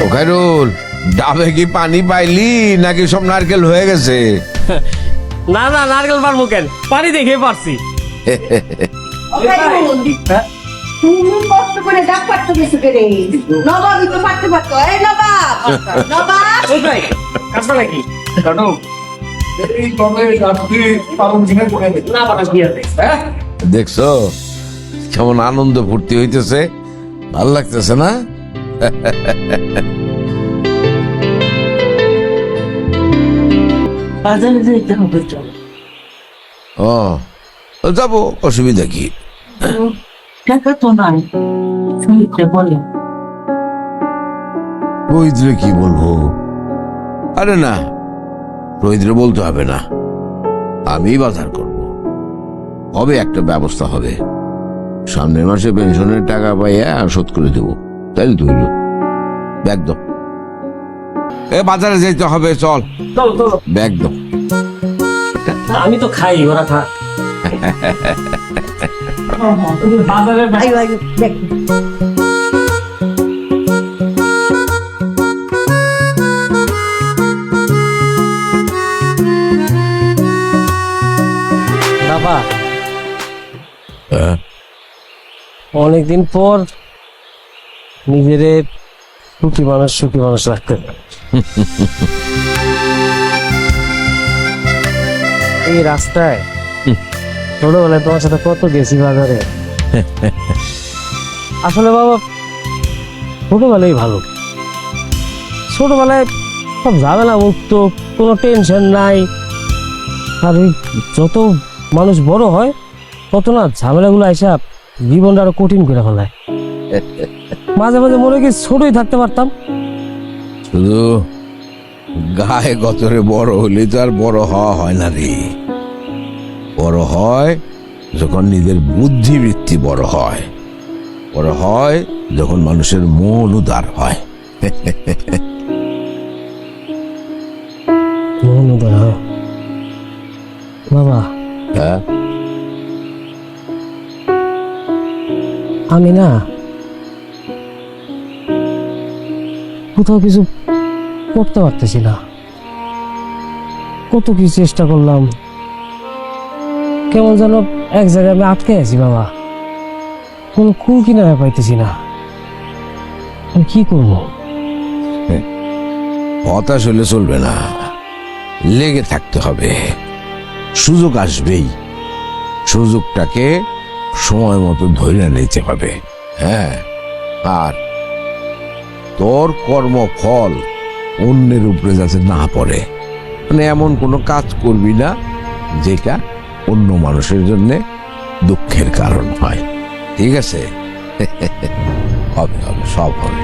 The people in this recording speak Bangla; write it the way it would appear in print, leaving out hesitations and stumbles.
ও খায়রুল, ডাবে কি পানি পাইলি নাকি সব নারকেল হয়ে গেছে? না না, নারকেল পারবো কেন, পানি দেখে পারছি। তুমি কষ্ট করে ডাক পারতো কিছু করে নবাবই তো পারতে পারতো। এই নবাব নবাব ওই ভাই, কাজটা নাকি জানো এই তবে রাত্রি পালন ঝিঙে করে দেবে না পারা কি আছে? হ্যাঁ দেখছো কেমন আনন্দ ফুর্তি হইতেছে, ভাল লাগতেছে না? বাজারে যেতে হবে, চল। ও যাবো, অসুবিধা কি? টাকা তো নাই, শুনতে বলে। রোহিতরে কি বলবো? আরে না, রোহিতরে বলতে হবে না, আমি বাজার করব। হবে একটা ব্যবস্থা হবে, সামনের মাসে পেনশনের টাকা পাইয়া শোধ করে দেবো। তাই তো হইল, ব্যাগ দাও। এ বাজারে যেতে হবে, চল চল চল, ব্যাগ দাও। আমি তো খাই, ওরা খা। বাজারে আই আই দেখ বাবা, হ্যাঁ? অনেকদিন পর নিজেরে সুখী মানুষ রাখতে পারে। এই রাস্তায় ছোটবেলায় তোমার সাথে কত গেছি বাজারে। আসলে বাবা, ছোটবেলায় ভালো। ছোটবেলায় সব ঝামেলা মুক্ত, কোনো টেনশন নাই। আর ওই যত মানুষ বড় হয় তত না ঝামেলাগুলো আইসা জীবনটা আরো কঠিন করে ফেলায়। মাঝে মাঝে মনে হয় কি ছোটই থাকতে পারতাম। শুধু গায়ে গতরে বড় হলে তো আর বড় হওয়া হয় না রে। বড় হয় যখন নিজের বুদ্ধিবৃত্তি বড় হয়, বড় হয় যখন মানুষের মন উদার হয়। বাবা, হ্যাঁ? আমি না কোথাও কিছু করতে পারতেছি না। কত কি চেষ্টা করলাম, কেমন যেন এক জায়গায় আমি আটকে আছি বাবা। কোন কুল কিনারে পাইতেছি না। আমি কি করবো? হতাশ হলে চলবে না, লেগে থাকতে হবে। সুযোগ আসবেই, সুযোগটাকে সময় মতো ধরে নিতে হবে। হ্যাঁ, আর তোর কর্মফল অন্যের উপরে যাতে না পড়ে, মানে এমন কোনো কাজ করবি না যেটা অন্য মানুষের জন্য দুঃখের কারণ হয়। ঠিক আছে? হবে হবে, সব হবে।